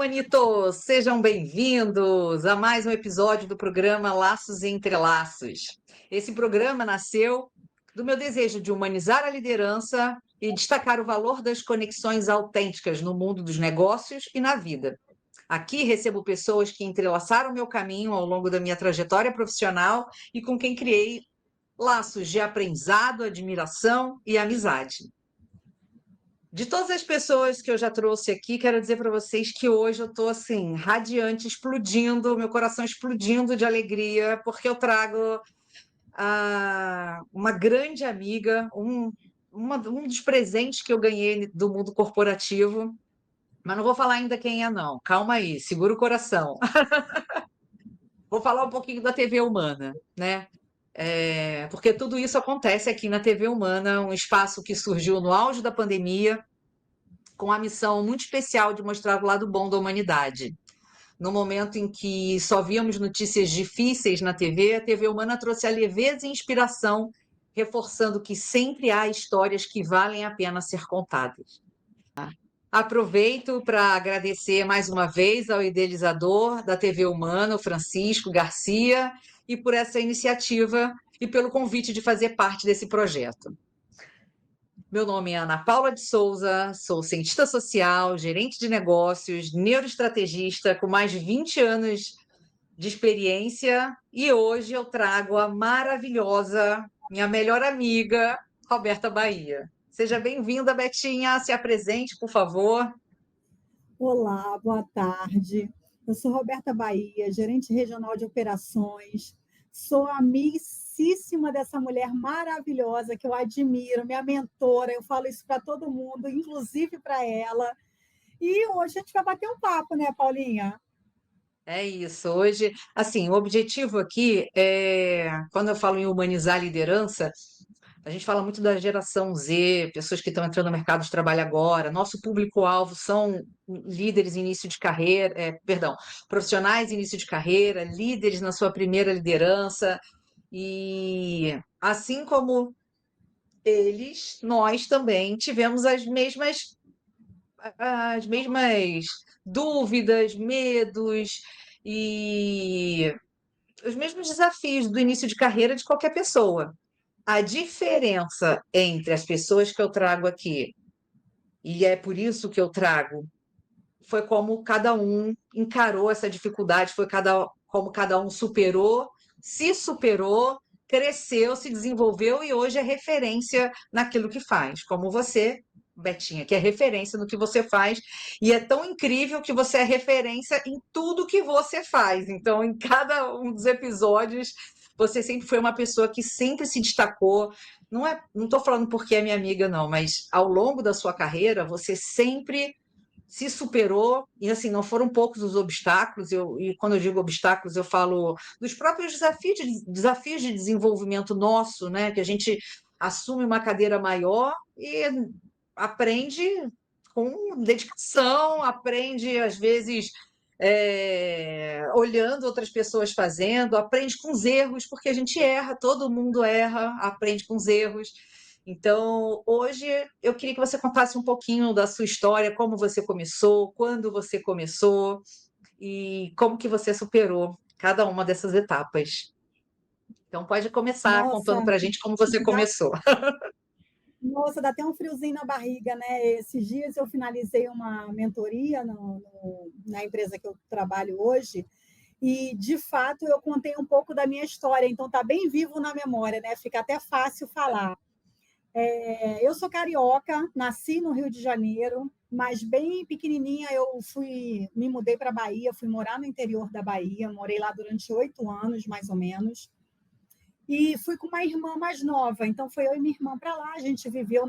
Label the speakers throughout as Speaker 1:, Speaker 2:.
Speaker 1: Manitos! Sejam bem-vindos a mais um episódio do programa Laços e Entrelaços. Esse programa nasceu do meu desejo de humanizar a liderança e destacar o valor das conexões autênticas no mundo dos negócios e na vida. Aqui recebo pessoas que entrelaçaram meu caminho ao longo da minha trajetória profissional e com quem criei laços de aprendizado, admiração e amizade. De todas as pessoas que eu já trouxe aqui, quero dizer para vocês que hoje eu estou assim, radiante, explodindo, meu coração explodindo de alegria, porque eu trago uma grande amiga, um dos presentes que eu ganhei do mundo corporativo, mas não vou falar ainda quem é, não. Calma aí, segura o coração. Vou falar um pouquinho da TV Humana, né? Porque tudo isso acontece aqui na TV Humana, um espaço que surgiu no auge da pandemia, com a missão muito especial de mostrar o lado bom da humanidade. No momento em que só víamos notícias difíceis na TV, a TV Humana trouxe a leveza e inspiração, reforçando que sempre há histórias que valem a pena ser contadas. Aproveito para agradecer mais uma vez ao idealizador da TV Humana, o Francisco Garcia, e por essa iniciativa e pelo convite de fazer parte desse projeto. Meu nome é Ana Paula de Souza, sou cientista social, gerente de negócios, neuroestrategista com mais de 20 anos de experiência e hoje eu trago a maravilhosa, minha melhor amiga, Roberta Bahia. Seja bem-vinda, Betinha, se apresente, por favor.
Speaker 2: Olá, boa tarde. Eu sou Roberta Bahia, gerente regional de operações. Sou amicíssima dessa mulher maravilhosa que eu admiro, minha mentora. Eu falo isso para todo mundo, inclusive para ela. E hoje a gente vai bater um papo, né, Paulinha?
Speaker 1: É isso. Hoje, assim, o objetivo aqui quando eu falo em humanizar a liderança, a gente fala muito da geração Z, pessoas que estão entrando no mercado de trabalho agora. Nosso público-alvo são líderes em início de carreira, profissionais em início de carreira, líderes na sua primeira liderança. E assim como eles, nós também tivemos as mesmas dúvidas, medos e os mesmos desafios do início de carreira de qualquer pessoa. A diferença entre as pessoas que eu trago aqui, e é por isso que eu trago, foi como cada um encarou essa dificuldade, como cada um superou, cresceu, se desenvolveu e hoje é referência naquilo que faz, como você, Betinha, que é referência no que você faz, e é tão incrível que você é referência em tudo que você faz. Então, em cada um dos episódios, você sempre foi uma pessoa que sempre se destacou. Não estou falando porque é minha amiga, não, mas ao longo da sua carreira, você sempre se superou, e assim, não foram poucos os obstáculos, e quando eu digo obstáculos, eu falo dos próprios desafios de desenvolvimento nosso, né? Que a gente assume uma cadeira maior e aprende com dedicação, aprende, às vezes, olhando outras pessoas fazendo, aprende com os erros, porque a gente erra, todo mundo erra, aprende com os erros. Então, hoje eu queria que você contasse um pouquinho da sua história, como você começou, quando você começou e como que você superou cada uma dessas etapas. Então, pode começar contando
Speaker 2: Nossa,
Speaker 1: para a gente como você
Speaker 2: dá,
Speaker 1: começou.
Speaker 2: nossa, dá até um friozinho na barriga, né? Esses dias eu finalizei uma mentoria na empresa que eu trabalho hoje. E, de fato, eu contei um pouco da minha história, então está bem vivo na memória, né? Fica até fácil falar. Eu sou carioca, nasci no Rio de Janeiro, mas bem pequenininha me mudei para a Bahia, fui morar no interior da Bahia, morei lá durante 8 anos, mais ou menos, e fui com uma irmã mais nova, então foi eu e minha irmã para lá, a gente viveu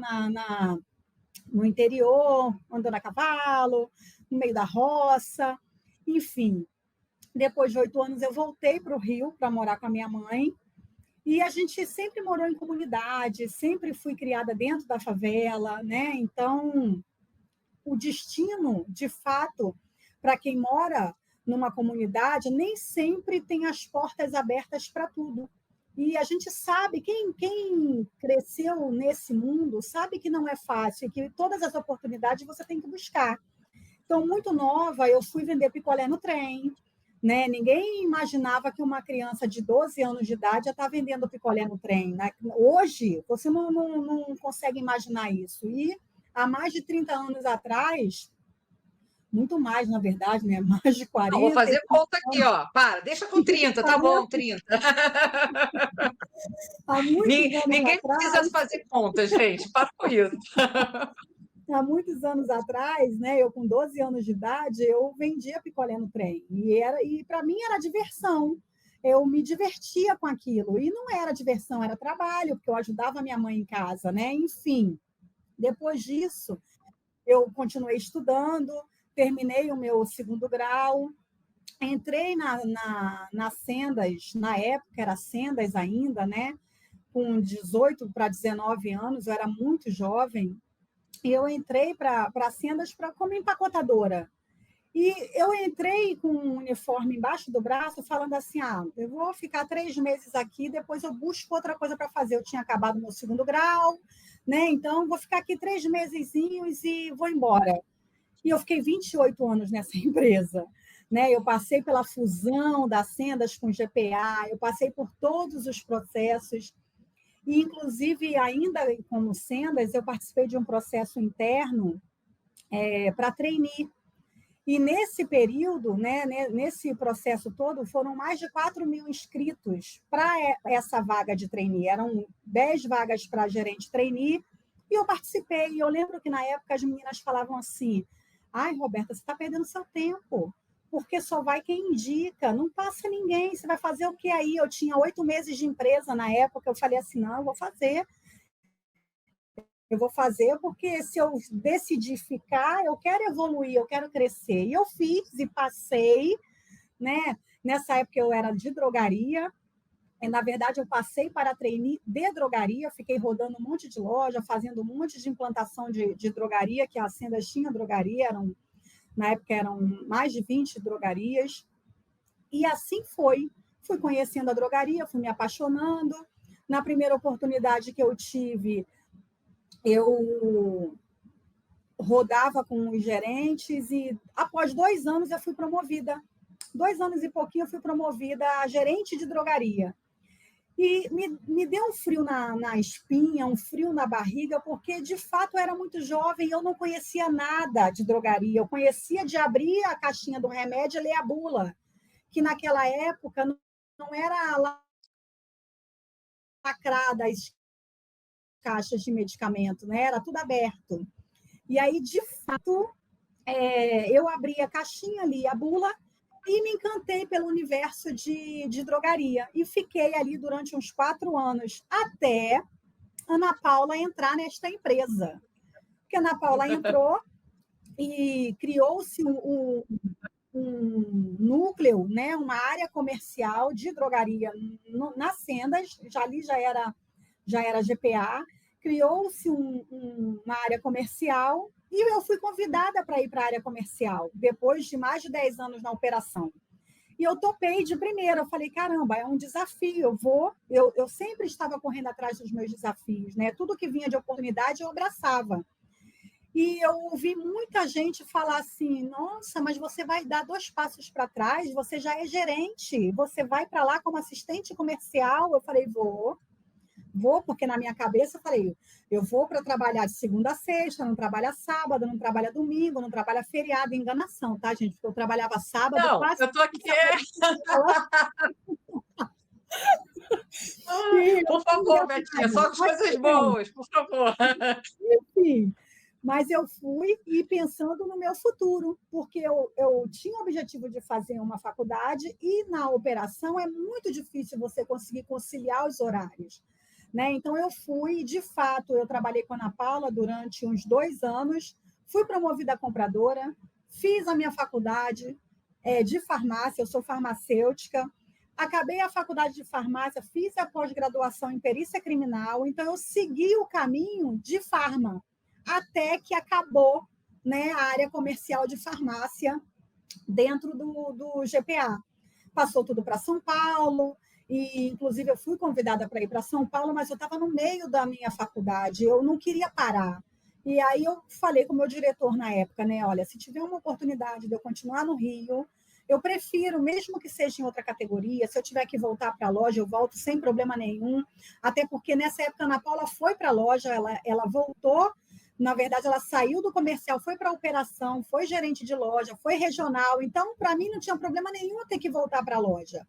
Speaker 2: no interior, andando a cavalo, no meio da roça, enfim. Depois de 8 anos eu voltei para o Rio para morar com a minha mãe, e a gente sempre morou em comunidade, sempre fui criada dentro da favela, né? Então, o destino, de fato, para quem mora numa comunidade, nem sempre tem as portas abertas para tudo. E a gente sabe, quem cresceu nesse mundo, sabe que não é fácil, que todas as oportunidades você tem que buscar. Então, muito nova, eu fui vender picolé no trem, né? Ninguém imaginava que uma criança de 12 anos de idade ia estar vendendo picolé no trem, né? Hoje, você não consegue imaginar isso. E há mais de 30 anos atrás, muito mais, na verdade, né? Mais de
Speaker 1: Não, vou
Speaker 2: 40,
Speaker 1: fazer conta aqui, ó. Para, deixa com 30, tá bom, 30.
Speaker 2: há muitos anos
Speaker 1: Ninguém precisa
Speaker 2: atrás,
Speaker 1: fazer conta, gente. Para com isso.
Speaker 2: há muitos anos atrás, né, eu com 12 anos de idade, eu vendia picolé no trem. E para mim era diversão. Eu me divertia com aquilo. E não era diversão, era trabalho, porque eu ajudava a minha mãe em casa, né? Enfim, depois disso, eu continuei estudando, terminei o meu segundo grau, entrei nas Sendas, na época era Sendas ainda, né? Com 18 para 19 anos, eu era muito jovem, e eu entrei para Sendas como empacotadora. E eu entrei com um uniforme embaixo do braço, falando assim: eu vou ficar 3 meses aqui, depois eu busco outra coisa para fazer. Eu tinha acabado meu segundo grau, né? Então, vou ficar aqui 3 mesezinhos e vou embora. E eu fiquei 28 anos nessa empresa. Né? Eu passei pela fusão das Sendas com GPA, eu passei por todos os processos. E, inclusive, ainda como Sendas, eu participei de um processo interno para trainee. E nesse período, né, nesse processo todo, foram mais de 4.000 inscritos para essa vaga de trainee. Eram 10 vagas para gerente trainee, e eu participei. E eu lembro que, na época, as meninas falavam assim: ai, Roberta, você está perdendo seu tempo, porque só vai quem indica, não passa ninguém, você vai fazer o que aí? Eu tinha 8 meses de empresa na época, eu falei assim: não, eu vou fazer. Eu vou fazer porque, se eu decidir ficar, eu quero evoluir, eu quero crescer. E eu fiz e passei, né? Nessa época eu era de drogaria, e, na verdade, eu passei para trainee de drogaria, fiquei rodando um monte de loja, fazendo um monte de implantação de drogaria, que a Sendas tinha drogaria, na época eram mais de 20 drogarias. E assim foi. Fui conhecendo a drogaria, fui me apaixonando. Na primeira oportunidade que eu tive, eu rodava com os gerentes e, após 2 anos, eu fui promovida. 2 anos e pouquinho, eu fui promovida a gerente de drogaria. E me deu um frio na espinha, um frio na barriga, porque, de fato, eu era muito jovem e eu não conhecia nada de drogaria. Eu conhecia de abrir a caixinha do remédio e ler a bula, que naquela época não era lacrada as caixas de medicamento, né? Era tudo aberto. E aí, de fato, eu abri a caixinha ali, a bula, e me encantei pelo universo de drogaria. E fiquei ali durante uns 4 anos, até Ana Paula entrar nesta empresa. Porque a Ana Paula entrou e criou-se um núcleo, né, uma área comercial de drogaria nas Sendas, ali já era GPA, criou-se uma área comercial e eu fui convidada para ir para a área comercial, depois de mais de 10 anos na operação. E eu topei de primeira, eu falei: caramba, é um desafio, eu sempre estava correndo atrás dos meus desafios, né? Tudo que vinha de oportunidade eu abraçava. E eu ouvi muita gente falar assim: nossa, mas você vai dar 2 passos para trás, você já é gerente, você vai para lá como assistente comercial? Eu falei: vou, porque na minha cabeça eu falei: eu vou para trabalhar de segunda a sexta, não trabalha sábado, não trabalha domingo, não trabalha feriado. Enganação, tá, gente? Porque eu trabalhava sábado
Speaker 1: Não,
Speaker 2: quase.
Speaker 1: eu tô aqui.
Speaker 2: E
Speaker 1: Por favor, Betinha, só as coisas boas, por favor.
Speaker 2: enfim, mas eu fui e pensando no meu futuro, porque eu tinha o objetivo de fazer uma faculdade e na operação é muito difícil você conseguir conciliar os horários. Né? Então, eu fui, de fato, eu trabalhei com a Ana Paula durante uns 2 anos, fui promovida a compradora, fiz a minha faculdade de farmácia, eu sou farmacêutica, acabei a faculdade de farmácia, fiz a pós-graduação em perícia criminal, então eu segui o caminho de farma, até que acabou, né, a área comercial de farmácia dentro do GPA. Passou tudo para São Paulo, e, inclusive, eu fui convidada para ir para São Paulo, mas eu estava no meio da minha faculdade, eu não queria parar. E aí eu falei com o meu diretor na época, né? Olha, se tiver uma oportunidade de eu continuar no Rio, eu prefiro, mesmo que seja em outra categoria, se eu tiver que voltar para a loja, eu volto sem problema nenhum. Até porque nessa época a Ana Paula foi para a loja, ela voltou. Na verdade, ela saiu do comercial, foi para a operação, foi gerente de loja, foi regional. Então, para mim, não tinha problema nenhum ter que voltar para a loja.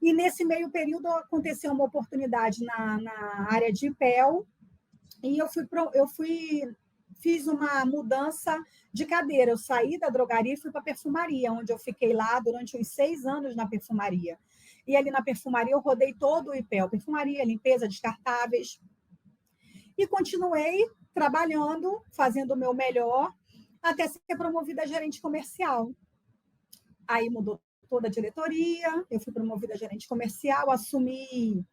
Speaker 2: E nesse meio período aconteceu uma oportunidade na área de IPEL, e fiz uma mudança de cadeira. Eu saí da drogaria e fui para a perfumaria, onde eu fiquei lá durante uns 6 anos na perfumaria. E ali na perfumaria eu rodei todo o IPEL, perfumaria, limpeza, descartáveis, e continuei trabalhando, fazendo o meu melhor, até ser promovida a gerente comercial. Aí mudou toda a diretoria, eu fui promovida a gerente comercial, assumi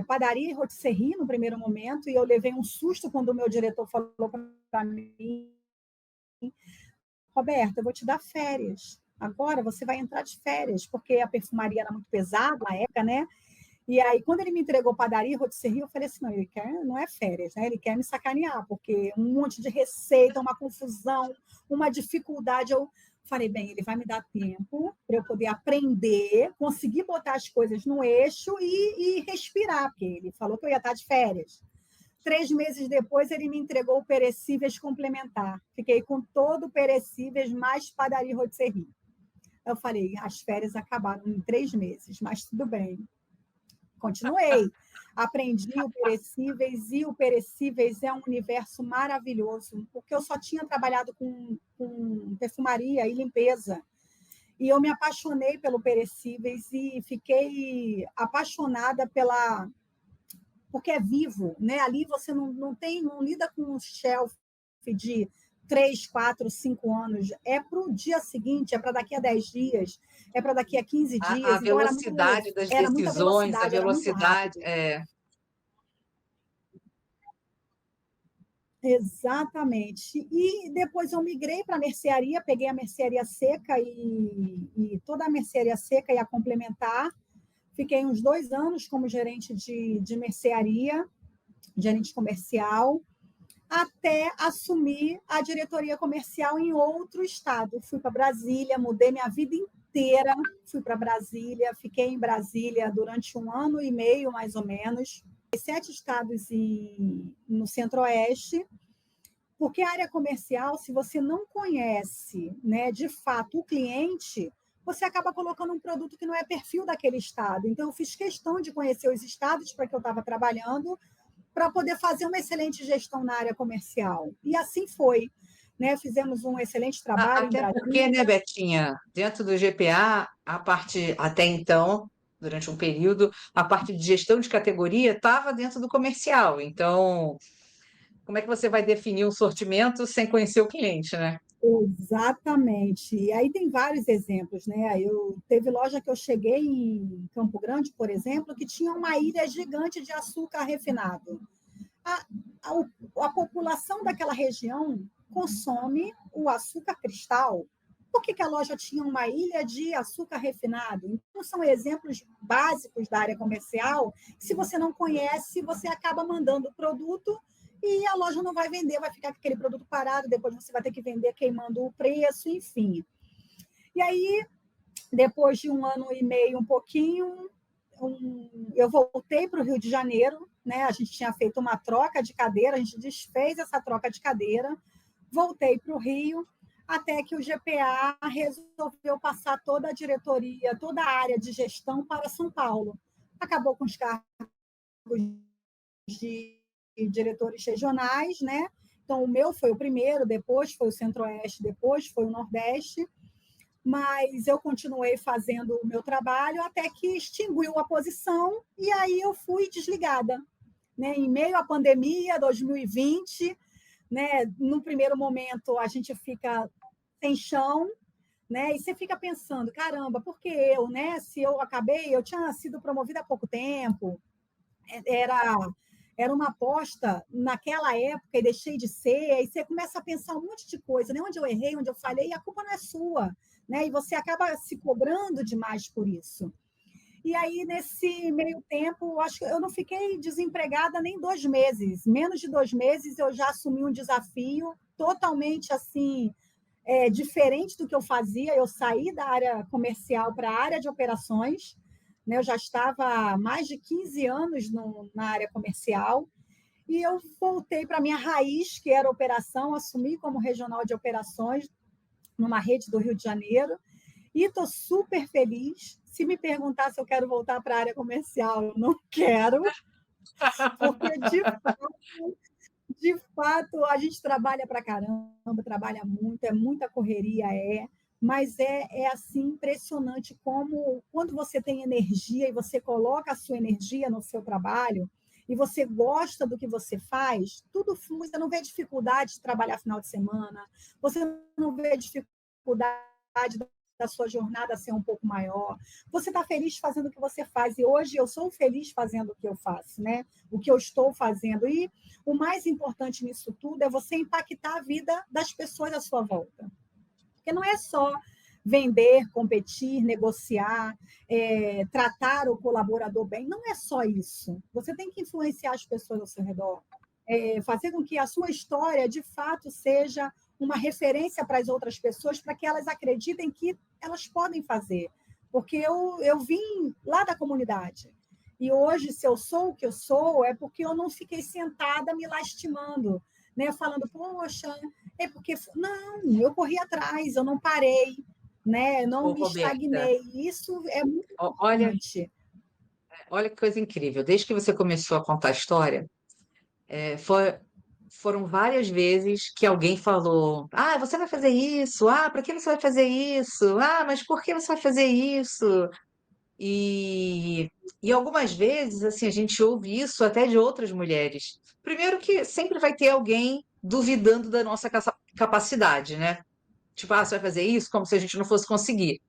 Speaker 2: padaria e rotisserie no primeiro momento, e eu levei um susto quando o meu diretor falou para mim: Roberta, eu vou te dar férias. Agora você vai entrar de férias, porque a perfumaria era muito pesada na época, né? E aí, quando ele me entregou padaria e rotisserie, eu falei assim: não, ele quer, não é férias, né? Ele quer me sacanear, porque um monte de receita, uma confusão, uma dificuldade. Eu falei: bem, ele vai me dar tempo para eu poder aprender, conseguir botar as coisas no eixo e respirar, porque ele falou que eu ia estar de férias. 3 meses depois, ele me entregou o perecíveis complementar. Fiquei com todo o perecíveis, mais padaria e rotisserie. Eu falei: as férias acabaram em 3 meses, mas tudo bem. Continuei. Aprendi o perecíveis, e o perecíveis é um universo maravilhoso, porque eu só tinha trabalhado com perfumaria e limpeza. E eu me apaixonei pelo perecíveis e fiquei apaixonada porque é vivo, né? Ali você não lida com um shelf de 3, 4, 5 anos. É para o dia seguinte, é para daqui a 10 dias, é para daqui a 15
Speaker 1: A
Speaker 2: dias. Então,
Speaker 1: velocidade das
Speaker 2: era muita
Speaker 1: decisões, a
Speaker 2: velocidade, era muito
Speaker 1: velocidade,
Speaker 2: rápido. Exatamente. E depois eu migrei para a mercearia, peguei a mercearia seca e toda a mercearia seca e a complementar. Fiquei uns 2 anos como gerente de mercearia, gerente comercial, até assumir a diretoria comercial em outro estado. Fui para Brasília, mudei minha vida inteira, fui para Brasília, fiquei em Brasília durante 1 ano e meio, mais ou menos. 7 estados no Centro-Oeste, porque a área comercial, se você não conhece, né, de fato o cliente, você acaba colocando um produto que não é perfil daquele estado. Então, eu fiz questão de conhecer os estados para que eu estava trabalhando, para poder fazer uma excelente gestão na área comercial. E assim foi. Né? Fizemos um excelente trabalho em
Speaker 1: até porque, né,
Speaker 2: Brasília.
Speaker 1: Betinha, dentro do GPA, a parte, até então, durante um período, a parte de gestão de categoria estava dentro do comercial. Então, como é que você vai definir um sortimento sem conhecer o cliente, né?
Speaker 2: Exatamente. E aí tem vários exemplos, né? Teve loja que eu cheguei em Campo Grande, por exemplo, que tinha uma ilha gigante de açúcar refinado. A, a população daquela região consome o açúcar cristal. Por que a loja tinha uma ilha de açúcar refinado? Então, são exemplos básicos da área comercial. Se você não conhece, você acaba mandando o produto e a loja não vai vender, vai ficar com aquele produto parado, depois você vai ter que vender queimando o preço, enfim. E aí, depois de 1 ano e meio, um pouquinho, eu voltei para o Rio de Janeiro, né? A gente tinha feito uma troca de cadeira, a gente desfez essa troca de cadeira, voltei para o Rio, até que o GPA resolveu passar toda a diretoria, toda a área de gestão para São Paulo. Acabou com os cargos de diretores regionais, né? Então, o meu foi o primeiro, depois foi o Centro-Oeste, depois foi o Nordeste, mas eu continuei fazendo o meu trabalho até que extinguiu a posição e aí eu fui desligada. Né? Em meio à pandemia, 2020, né? No primeiro momento a gente fica sem chão, né? E você fica pensando, caramba, por que eu, né? Se eu tinha sido promovida há pouco tempo, era uma aposta naquela época e deixei de ser, aí você começa a pensar um monte de coisa, né? Onde eu errei, onde eu falhei, e a culpa não é sua, né? E você acaba se cobrando demais por isso. E aí, nesse meio tempo, acho que eu não fiquei desempregada nem 2 meses. Menos de 2 meses, eu já assumi um desafio totalmente assim, diferente do que eu fazia. Eu saí da área comercial para a área de operações, né? Eu já estava há mais de 15 anos na área comercial, e eu voltei para a minha raiz, que era operação, assumi como regional de operações numa rede do Rio de Janeiro, e estou super feliz. Se me perguntar se eu quero voltar para a área comercial, eu não quero, porque de fato a gente trabalha para caramba, trabalha muito, é muita correria, mas é assim impressionante como quando você tem energia e você coloca a sua energia no seu trabalho e você gosta do que você faz, tudo flui, você não vê dificuldade de trabalhar final de semana, você não vê dificuldade da sua jornada ser um pouco maior. Você está feliz fazendo o que você faz, e hoje eu sou feliz fazendo o que eu faço, né? O que eu estou fazendo. E o mais importante nisso tudo é você impactar a vida das pessoas à sua volta. Porque não é só vender, competir, negociar, tratar o colaborador bem, não é só isso. Você tem que influenciar as pessoas ao seu redor, fazer com que a sua história, de fato, seja uma referência para as outras pessoas, para que elas acreditem que elas podem fazer. Porque eu vim lá da comunidade. E hoje, se eu sou o que eu sou, é porque eu não fiquei sentada me lastimando, né? Falando, poxa, é porque... Não, eu corri atrás, eu não parei, né? Não
Speaker 1: Ô,
Speaker 2: me
Speaker 1: Roberta,
Speaker 2: estagnei. Isso é muito
Speaker 1: olha,
Speaker 2: importante.
Speaker 1: olha que coisa incrível. Desde que você começou a contar a história, é, foi, foram várias vezes que alguém falou: Ah, você vai fazer isso? Ah, para que você vai fazer isso? Ah, mas por que você vai fazer isso? E, e algumas vezes, assim, a gente ouve isso até de outras mulheres. Primeiro que sempre vai ter alguém duvidando da nossa capacidade, né? Tipo, ah, você vai fazer isso como se a gente não fosse conseguir.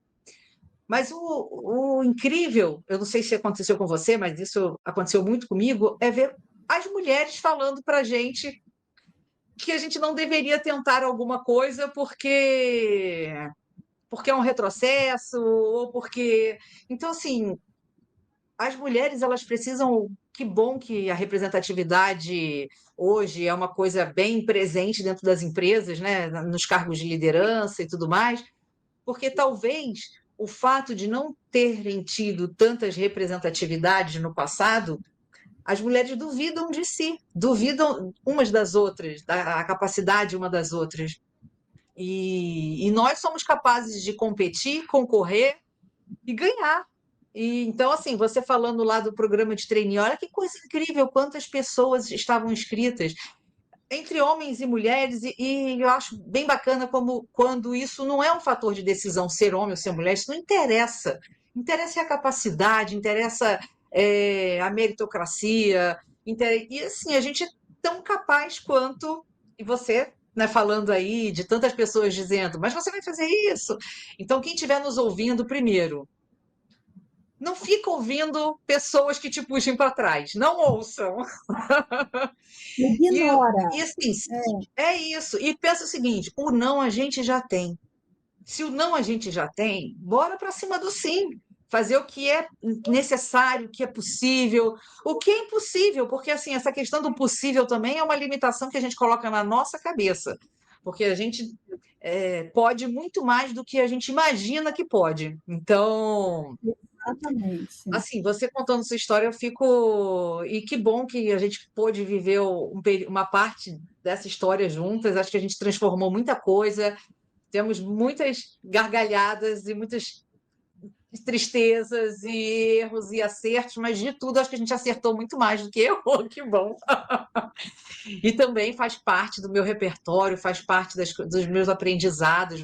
Speaker 1: Mas o incrível, eu não sei se aconteceu com você, mas isso aconteceu muito comigo, é ver as mulheres falando para a gente que a gente não deveria tentar alguma coisa porque é um retrocesso ou porque... Então, assim, as mulheres elas precisam. Que bom que a representatividade hoje é uma coisa bem presente dentro das empresas, né? Nos cargos de liderança e tudo mais, porque talvez o fato de não terem tido tantas representatividades no passado, as mulheres duvidam de si, duvidam umas das outras, da capacidade uma das outras. E nós somos capazes de competir, concorrer e ganhar. E então, assim, você falando lá do programa de trainee, olha que coisa incrível, quantas pessoas estavam inscritas, entre homens e mulheres, e eu acho bem bacana como quando isso não é um fator de decisão, ser homem ou ser mulher, isso não interessa. Interessa é a capacidade, interessa a meritocracia, e assim, a gente é tão capaz quanto, e você, né, falando aí de tantas pessoas dizendo, mas você vai fazer isso. Então, quem estiver nos ouvindo primeiro, não fica ouvindo pessoas que te puxem para trás. Não ouçam. E,
Speaker 2: Ignora.
Speaker 1: e assim, é isso. E pensa o seguinte: o não a gente já tem. Se o não a gente já tem, bora para cima do sim. Fazer o que é necessário, o que é possível, o que é impossível, porque assim, essa questão do possível também é uma limitação que a gente coloca na nossa cabeça, porque a gente pode muito mais do que a gente imagina que pode. Então,
Speaker 2: Exatamente.
Speaker 1: assim, você contando sua história, eu fico. E que bom que a gente pôde viver uma parte dessa história juntas. Acho que a gente transformou muita coisa. Temos muitas gargalhadas e muitas tristezas e erros e acertos, mas de tudo acho que a gente acertou muito mais do que errou. Que bom. E também faz parte do meu repertório, faz parte dos meus aprendizados.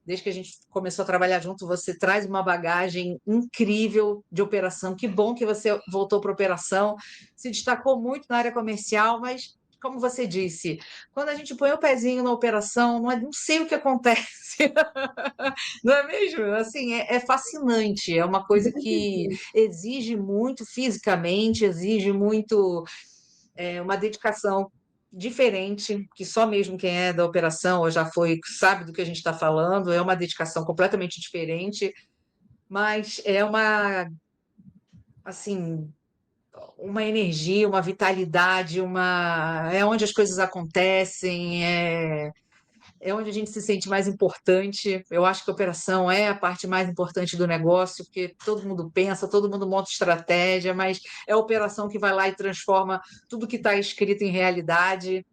Speaker 1: Desde que a gente começou a trabalhar junto, você traz uma bagagem incrível de operação. Que bom que você voltou para a operação, se destacou muito na área comercial, mas, como você disse, quando a gente põe o pezinho na operação, não sei o que acontece. Não é mesmo? Assim, é fascinante, é uma coisa que exige muito fisicamente, exige muito uma dedicação diferente, que só mesmo quem é da operação ou já foi sabe do que a gente está falando, é uma dedicação completamente diferente. mas é assim, uma energia, uma vitalidade, é onde as coisas acontecem, é onde a gente se sente mais importante. Eu acho que a operação é a parte mais importante do negócio, porque todo mundo pensa, todo mundo monta estratégia, mas é a operação que vai lá e transforma tudo que está escrito em realidade.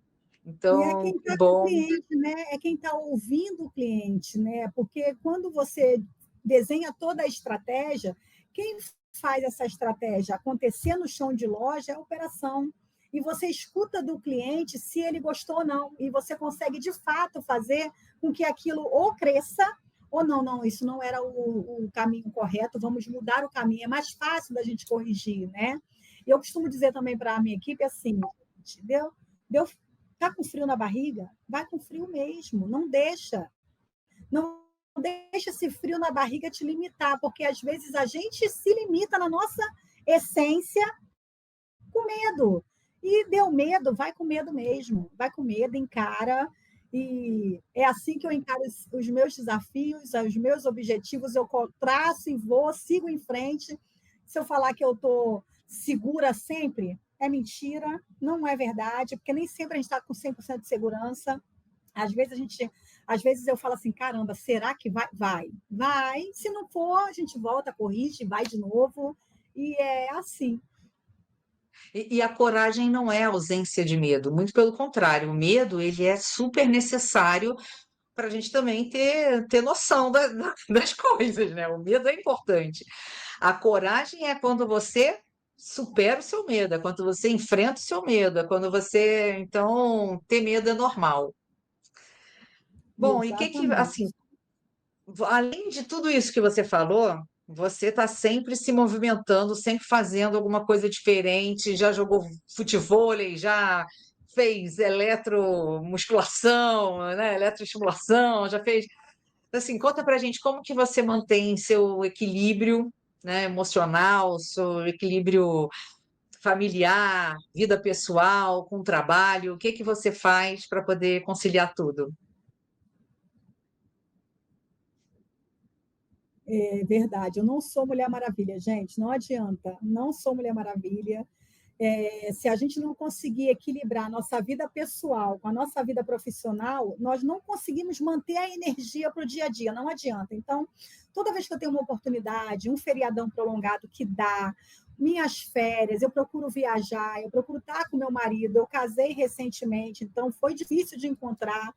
Speaker 2: E é
Speaker 1: Então,
Speaker 2: quem
Speaker 1: que
Speaker 2: está com o
Speaker 1: bom.
Speaker 2: cliente, né? É quem está ouvindo o cliente, né? Porque quando você desenha toda a estratégia, quem faz essa estratégia acontecer no chão de loja é a operação. E você escuta do cliente se ele gostou ou não. E você consegue, de fato, fazer com que aquilo ou cresça, ou não, não, isso não era o caminho correto, vamos mudar o caminho. É mais fácil da gente corrigir, né? Eu costumo dizer também para a minha equipe assim, deu tá com frio na barriga? Vai com frio mesmo, não deixa. Não deixa esse frio na barriga te limitar, porque às vezes a gente se limita na nossa essência com medo. E deu medo, vai com medo mesmo. Vai com medo, encara. E é assim que eu encaro os meus desafios, os meus objetivos. Eu traço e vou, sigo em frente. Se eu falar que eu estou segura sempre, é mentira, não é verdade, porque nem sempre a gente está com 100% de segurança. Às vezes eu falo assim, caramba, será que vai? Vai. Se não for, a gente volta, corrige, vai de novo. E é assim.
Speaker 1: E a coragem não é ausência de medo, muito pelo contrário, o medo ele é super necessário para a gente também ter noção das coisas, né? O medo é importante. A coragem é quando você supera o seu medo, é quando você enfrenta o seu medo, é quando você. Então, ter medo é normal. Bom, e
Speaker 2: Exatamente.
Speaker 1: assim, além de tudo isso que você falou, você está sempre se movimentando, sempre fazendo alguma coisa diferente, já jogou futevôlei, já fez eletromusculação, né? Eletroestimulação, já fez. Assim, conta pra gente como que você mantém seu equilíbrio, né, emocional, seu equilíbrio familiar, vida pessoal, com trabalho, o que que você faz para poder conciliar tudo?
Speaker 2: É verdade. Eu não sou Mulher Maravilha, gente, não adianta. Não sou Mulher Maravilha. Se a gente não conseguir equilibrar a nossa vida pessoal com a nossa vida profissional, nós não conseguimos manter a energia para o dia a dia, não adianta. Então, toda vez que eu tenho uma oportunidade, um feriadão prolongado que dá, minhas férias, eu procuro viajar, eu procuro estar com meu marido. Eu casei recentemente, então foi difícil de encontrar,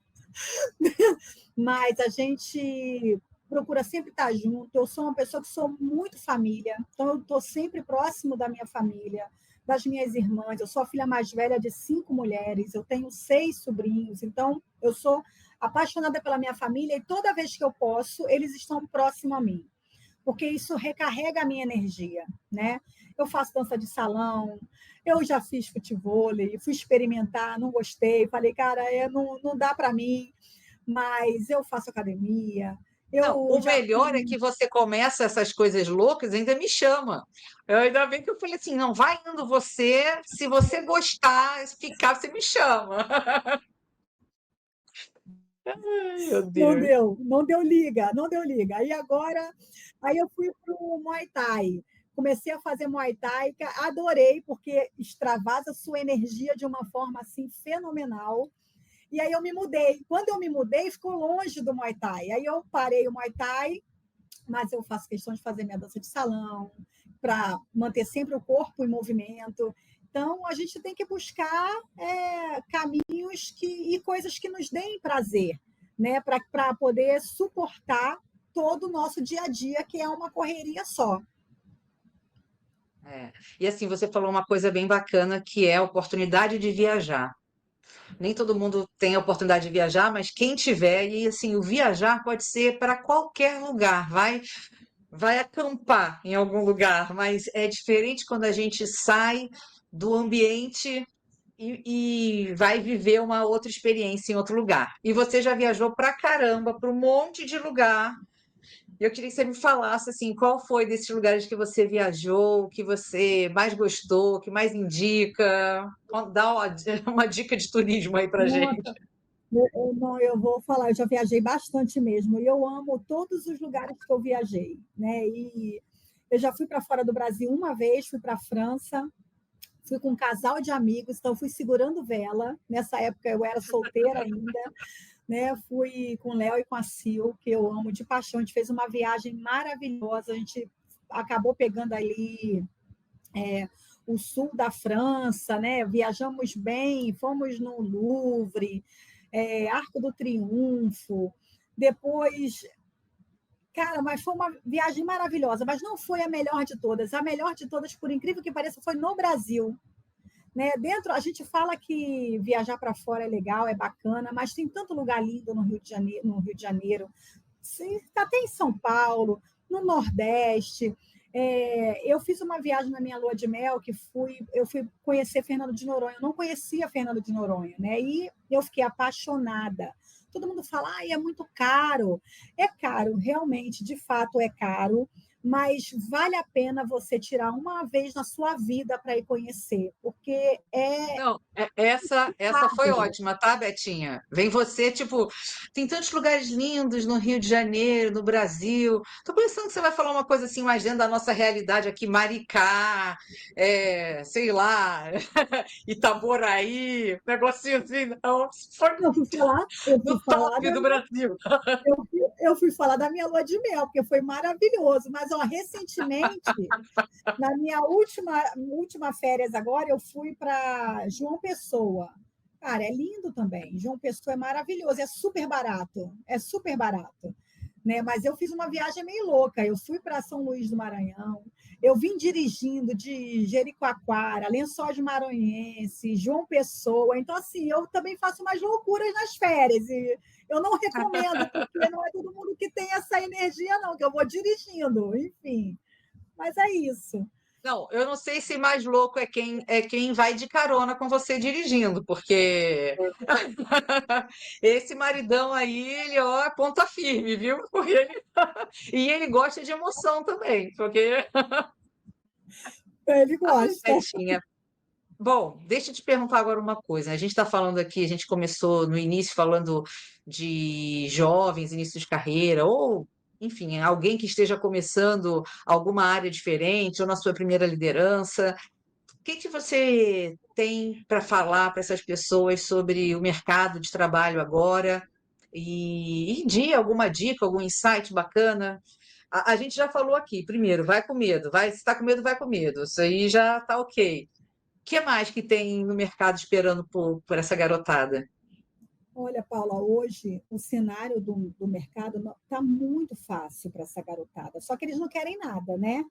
Speaker 2: mas a gente procura sempre estar junto. Eu sou uma pessoa que sou muito família, então eu estou sempre próximo da minha família, das minhas irmãs. Eu sou a filha mais velha de 5 mulheres, eu tenho 6 sobrinhos, então eu sou apaixonada pela minha família e toda vez que eu posso, eles estão próximo a mim, porque isso recarrega a minha energia, né? Eu faço dança de salão, eu já fiz futevôlei, fui experimentar, não gostei, falei, cara, não dá para mim, mas eu faço academia,
Speaker 1: Não,
Speaker 2: eu
Speaker 1: o
Speaker 2: já
Speaker 1: melhor é que você começa essas coisas loucas, e ainda me chama. Eu ainda bem que eu falei assim, não, vai indo você, se você gostar, se ficar, você me chama. Ai, meu Deus.
Speaker 2: não deu liga, não deu liga. Aí agora, aí eu fui para o Muay Thai. Comecei a fazer Muay Thai, adorei, porque extravasa sua energia de uma forma assim fenomenal. E aí eu me mudei. Quando eu me mudei, ficou longe do Muay Thai. Aí eu parei o Muay Thai, mas eu faço questão de fazer minha dança de salão, para manter sempre o corpo em movimento. Então, a gente tem que buscar caminhos e coisas que nos deem prazer, né? Para poder suportar todo o nosso dia a dia, que é uma correria só.
Speaker 1: É. E assim, você falou uma coisa bem bacana que é a oportunidade de viajar. Nem todo mundo tem a oportunidade de viajar, mas quem tiver, e assim, o viajar pode ser para qualquer lugar, vai acampar em algum lugar, mas é diferente quando a gente sai do ambiente e vai viver uma outra experiência em outro lugar. E você já viajou pra caramba, para um monte de lugar. Eu queria que você me falasse assim, qual foi desses lugares que você viajou, que você mais gostou, que mais indica? Dá uma, uma dica de turismo aí pra gente.
Speaker 2: Nossa, Não, eu vou falar, eu já viajei bastante mesmo, e eu amo todos os lugares que eu viajei, né? E eu já fui para fora do Brasil uma vez, fui para a França, fui com um casal de amigos, então fui segurando vela. Nessa época eu era solteira ainda, né? Fui com o Léo e com a Sil, que eu amo de paixão. A gente fez uma viagem maravilhosa, a gente acabou pegando ali o sul da França, né? Viajamos bem, fomos no Louvre, Arco do Triunfo, depois, cara, mas foi uma viagem maravilhosa, mas não foi a melhor de todas. A melhor de todas, por incrível que pareça, foi no Brasil. Né? Dentro, a gente fala que viajar para fora é legal, é bacana, mas tem tanto lugar lindo no Rio de Janeiro, até em São Paulo, no Nordeste. Eu fiz uma viagem na minha lua de mel eu fui conhecer Fernando de Noronha. Eu não conhecia Fernando de Noronha, né? E eu fiquei apaixonada. Todo mundo fala, é muito caro. É caro, realmente, de fato é caro, mas vale a pena você tirar uma vez na sua vida para ir conhecer, porque é
Speaker 1: Não, essa foi
Speaker 2: fácil.
Speaker 1: ótima, tá, Betinha? Vem você, tipo, tem tantos lugares lindos no Rio de Janeiro, no Brasil. Tô pensando que você vai falar uma coisa assim mais dentro da nossa realidade aqui, Maricá, sei lá, Itaboraí, negocinho assim, não. Foi
Speaker 2: Eu fui
Speaker 1: no
Speaker 2: falar
Speaker 1: top do Brasil.
Speaker 2: eu fui falar da minha lua de mel, porque foi maravilhoso. Mas, ó, recentemente, na minha última férias agora, eu fui para João Pessoa. Cara, é lindo também. João Pessoa é maravilhoso, é super barato. É super barato. Né? Mas eu fiz uma viagem meio louca. Eu fui para São Luís do Maranhão, eu vim dirigindo de Jericoacoara, Lençóis Maranhense, João Pessoa. Então, assim, eu também faço umas loucuras nas férias. E eu não recomendo, porque não é todo mundo que tem essa energia, não, que eu vou dirigindo, enfim. Mas é isso.
Speaker 1: Não, eu não sei se mais louco é quem vai de carona com você dirigindo, porque esse maridão aí, ele, ó, é ponta firme, viu? Porque e ele gosta de emoção também, porque.
Speaker 2: Ele
Speaker 1: Ai,
Speaker 2: gosta.
Speaker 1: Betinha. Bom, deixa eu te perguntar agora uma coisa. A gente está falando aqui, a gente começou no início falando de jovens, início de carreira, ou, enfim, alguém que esteja começando alguma área diferente, ou na sua primeira liderança. O que que você tem para falar para essas pessoas sobre o mercado de trabalho agora? Alguma dica, algum insight bacana? A gente já falou aqui, primeiro, vai com medo, vai, se está com medo, vai com medo. Isso aí já está ok. O que mais que tem no mercado esperando por essa garotada?
Speaker 2: Olha, Paula, hoje o cenário do mercado está muito fácil para essa garotada, só que eles não querem nada, né?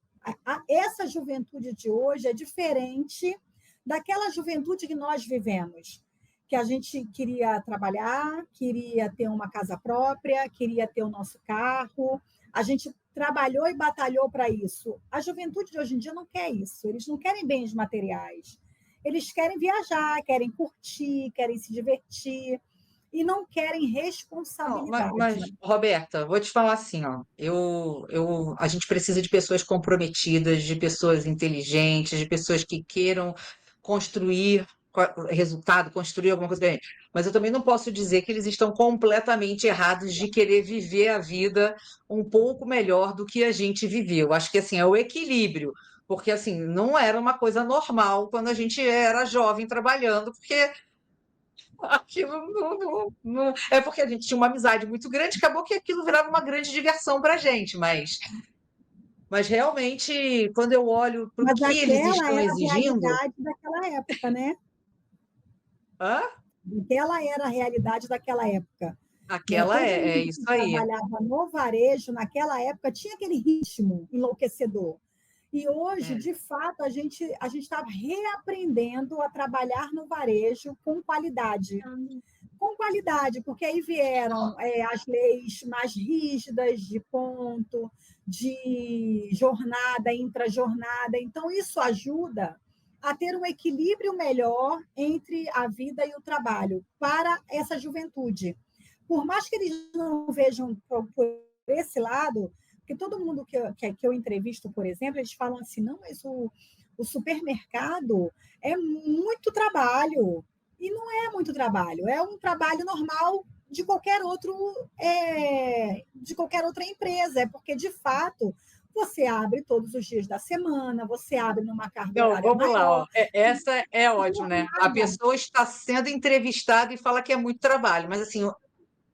Speaker 2: Essa juventude de hoje é diferente daquela juventude que nós vivemos, que a gente queria trabalhar, queria ter uma casa própria, queria ter o nosso carro, a gente trabalhou e batalhou para isso. A juventude de hoje em dia não quer isso, eles não querem bens materiais, eles querem viajar, querem curtir, querem se divertir e não querem
Speaker 1: Não, mas,
Speaker 2: responsabilidade.
Speaker 1: Roberta, vou te falar assim, ó, a gente precisa de pessoas comprometidas, de pessoas inteligentes, de pessoas que queiram construir resultado, construir alguma coisa pra gente. Mas eu também não posso dizer que eles estão completamente errados de querer viver a vida um pouco melhor do que a gente viveu. Acho que assim é o equilíbrio, porque assim não era uma coisa normal quando a gente era jovem trabalhando, porque aquilo é porque a gente tinha uma amizade muito grande, acabou que aquilo virava uma grande diversão para a gente, mas realmente, quando eu olho para o
Speaker 2: Mas
Speaker 1: que eles
Speaker 2: aquela
Speaker 1: estão
Speaker 2: era a
Speaker 1: exigindo,
Speaker 2: realidade daquela época, né?
Speaker 1: hã?
Speaker 2: Aquela era a realidade daquela época. Né?
Speaker 1: Aquela
Speaker 2: Todo
Speaker 1: é
Speaker 2: mundo
Speaker 1: isso
Speaker 2: que
Speaker 1: aí.
Speaker 2: trabalhava no varejo, naquela época, tinha aquele ritmo enlouquecedor. E hoje,
Speaker 1: É.
Speaker 2: de fato, a gente está reaprendendo a trabalhar no varejo com qualidade, porque aí vieram as leis mais rígidas de ponto, de jornada, intrajornada. Então, isso ajuda a ter um equilíbrio melhor entre a vida e o trabalho para essa juventude. Por mais que eles não vejam por esse lado, porque todo mundo que eu entrevisto, por exemplo, eles falam assim, não, mas o supermercado é muito trabalho, E não é muito trabalho, é um trabalho normal de de qualquer outra empresa, é porque, de fato, você abre todos os dias da semana, você abre numa carga
Speaker 1: Não,
Speaker 2: horária
Speaker 1: vamos lá, ó.
Speaker 2: maior.
Speaker 1: Essa é ótimo, né? A
Speaker 2: Nada.
Speaker 1: pessoa está sendo entrevistada e fala que é muito trabalho, mas assim,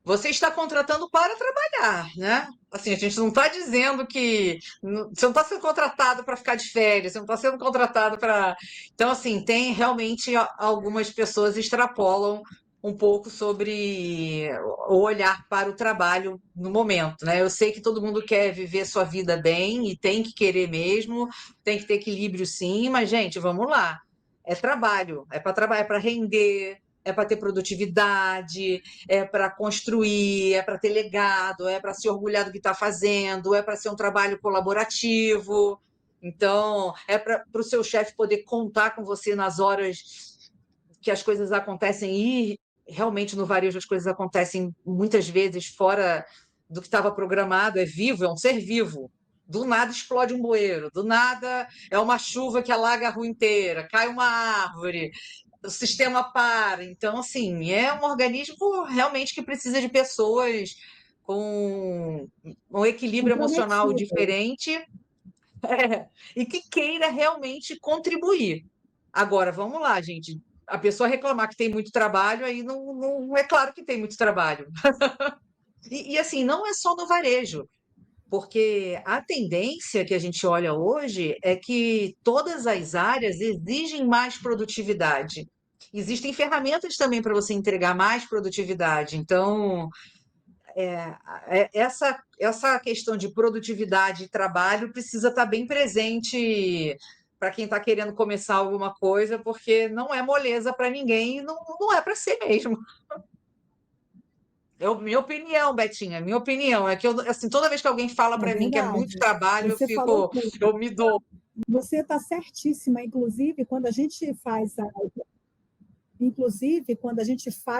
Speaker 1: você está contratando para trabalhar, né? Assim, a gente não está dizendo que você não está sendo contratado para ficar de férias, você não está sendo contratado para. Então, assim, tem realmente algumas pessoas extrapolam um pouco sobre o olhar para o trabalho no momento, né? Eu sei que todo mundo quer viver sua vida bem e tem que querer mesmo, tem que ter equilíbrio sim, mas, gente, vamos lá. É trabalho, é para trabalhar, é para render, é para ter produtividade, é para construir, é para ter legado, é para se orgulhar do que está fazendo, é para ser um trabalho colaborativo. Então, é para o seu chefe poder contar com você nas horas que as coisas acontecem e realmente no varejo as coisas acontecem muitas vezes fora do que estava programado, é vivo, é um ser vivo. Do nada explode um bueiro, do nada é uma chuva que alaga a rua inteira, cai uma árvore, o sistema para. Então, assim, é um organismo realmente que precisa de pessoas com um equilíbrio emocional
Speaker 2: Comprometido.
Speaker 1: diferente, e que queira realmente contribuir. Agora, vamos lá, gente. A pessoa reclamar que tem muito trabalho, aí não é claro que tem muito trabalho. Assim, não é só no varejo, porque a tendência que a gente olha hoje é que todas as áreas exigem mais produtividade. Existem ferramentas também para você entregar mais produtividade. Então, essa questão de produtividade e trabalho precisa estar bem presente para quem está querendo começar alguma coisa, porque não é moleza para ninguém e não é para ser mesmo. Minha opinião, Betinha, minha opinião é que eu, assim, toda vez que alguém fala
Speaker 2: É
Speaker 1: para mim que é muito
Speaker 2: verdade.
Speaker 1: trabalho,
Speaker 2: Você falou
Speaker 1: eu
Speaker 2: tudo.
Speaker 1: me dou.
Speaker 2: Você está certíssima. Inclusive, quando a gente faz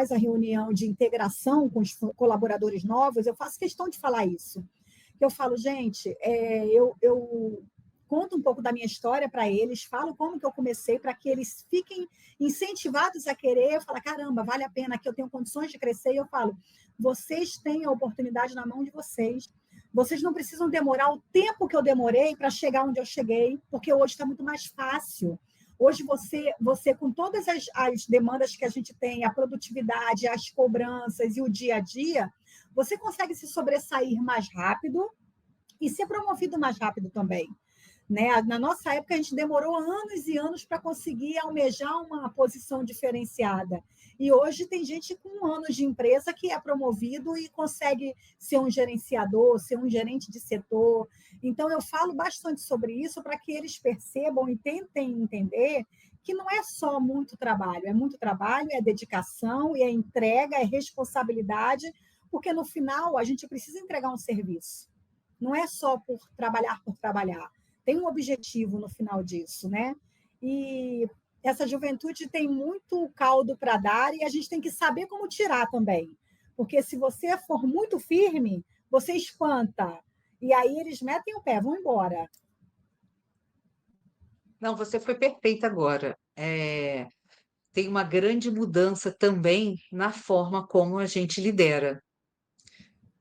Speaker 2: a reunião de integração com os colaboradores novos, eu faço questão de falar isso. Eu falo, gente, eu conto um pouco da minha história para eles, falo como que eu comecei, para que eles fiquem incentivados a querer. Eu falo, caramba, vale a pena, que eu tenho condições de crescer. E eu falo, vocês têm a oportunidade na mão de vocês. Vocês não precisam demorar o tempo que eu demorei para chegar onde eu cheguei, porque hoje está muito mais fácil. Hoje, você com todas as demandas que a gente tem, a produtividade, as cobranças e o dia a dia, você consegue se sobressair mais rápido e ser promovido mais rápido também. Né? Na nossa época, a gente demorou anos e anos para conseguir almejar uma posição diferenciada. E hoje tem gente com anos de empresa que é promovido e consegue ser um gerenciador, ser um gerente de setor. Então, eu falo bastante sobre isso para que eles percebam e tentem entender que não é só muito trabalho, é dedicação, é entrega, é responsabilidade, porque no final a gente precisa entregar um serviço. Não é só por trabalhar. Tem um objetivo no final disso, né? E essa juventude tem muito caldo para dar e a gente tem que saber como tirar também. Porque se você for muito firme, você espanta. E aí eles metem o pé, vão embora.
Speaker 1: Não, você foi perfeita agora. Tem uma grande mudança também na forma como a gente lidera.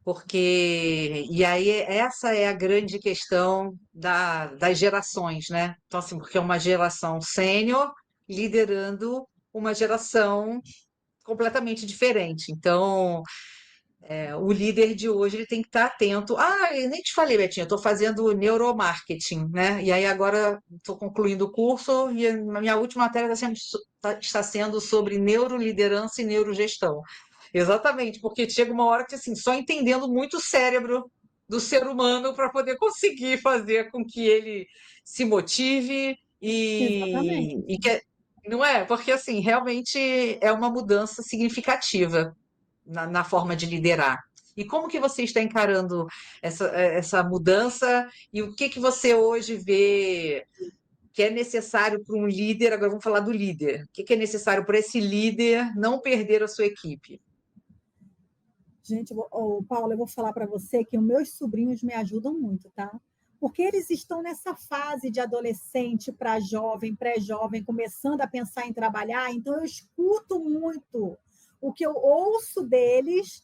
Speaker 1: Porque, e aí, essa é a grande questão das gerações, né? Então, assim, porque é uma geração sênior liderando uma geração completamente diferente. Então, o líder de hoje ele tem que estar atento. Ah, eu nem te falei, Betinha, eu estou fazendo neuromarketing, né? E aí agora estou concluindo o curso e a minha última matéria está sendo sobre neuroliderança e neurogestão. Exatamente, porque chega uma hora que assim, só entendendo muito o cérebro do ser humano para poder conseguir fazer com que ele se motive e
Speaker 2: Exatamente.
Speaker 1: que não é, porque assim, realmente é uma mudança significativa na forma de liderar. E como que você está encarando essa mudança e o que que você hoje vê que é necessário para um líder? Agora vamos falar do líder. O que que é necessário para esse líder não perder a sua equipe?
Speaker 2: Gente, Paula, eu vou falar para você que os meus sobrinhos me ajudam muito, tá? Porque porque eles estão nessa fase de adolescente para jovem, pré-jovem, começando a pensar em trabalhar, então eu escuto muito o que eu ouço deles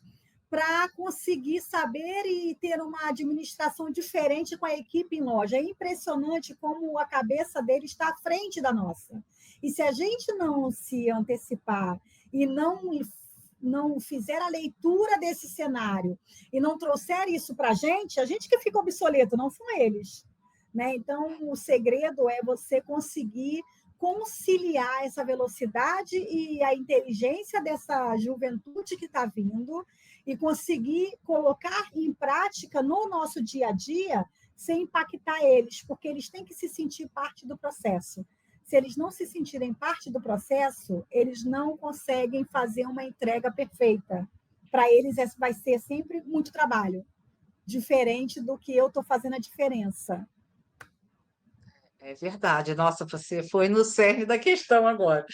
Speaker 2: para conseguir saber e ter uma administração diferente com a equipe em loja. É impressionante como a cabeça deles está à frente da nossa. E se a gente não se antecipar e não fizer a leitura desse cenário e não trouxer isso para a gente que fica obsoleto, não são eles. Né? Então, o segredo é você conseguir conciliar essa velocidade e a inteligência dessa juventude que está vindo e conseguir colocar em prática no nosso dia a dia sem impactar eles, porque eles têm que se sentir parte do processo. Se eles não se sentirem parte do processo, eles não conseguem fazer uma entrega perfeita. Para eles, vai ser sempre muito trabalho, diferente do que eu estou fazendo a diferença.
Speaker 1: É verdade. Nossa, você foi no cerne da questão agora.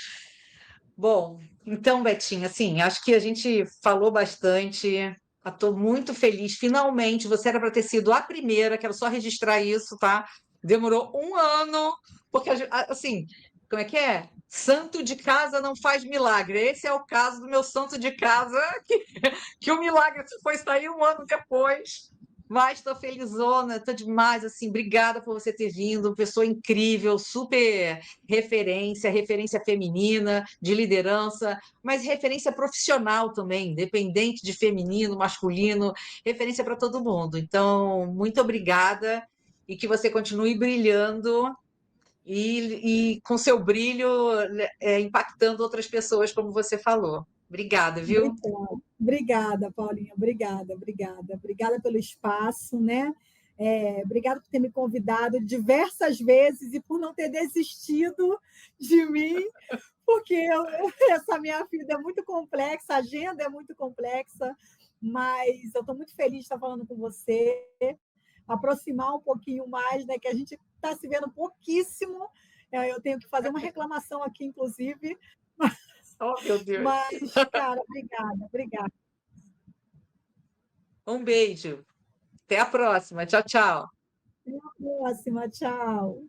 Speaker 1: Bom, então, Betinha, assim, acho que a gente falou bastante. Estou muito feliz. Finalmente, você era para ter sido a primeira, quero só registrar isso, tá? Demorou um ano, porque, assim, como é que é? Santo de casa não faz milagre. Esse é o caso do meu santo de casa, que o milagre foi sair um ano depois. Mas estou felizona, estou demais, assim, obrigada por você ter vindo, pessoa incrível, super referência feminina, de liderança, mas referência profissional também, independente de feminino, masculino, referência para todo mundo. Então, muito obrigada e que você continue brilhando e com seu brilho impactando outras pessoas, como você falou. Obrigada, viu?
Speaker 2: Obrigada, Paulinha, obrigada. Obrigada pelo espaço, né? Obrigada por ter me convidado diversas vezes e por não ter desistido de mim, porque essa minha vida é muito complexa, a agenda é muito complexa, mas eu estou muito feliz de estar falando com você, aproximar um pouquinho mais, né? Que a gente está se vendo pouquíssimo. Eu tenho que fazer uma reclamação aqui, inclusive.
Speaker 1: Oh, meu Deus.
Speaker 2: Mas, cara, obrigada.
Speaker 1: Um beijo. Até a próxima. Tchau, tchau.
Speaker 2: Até a próxima, tchau.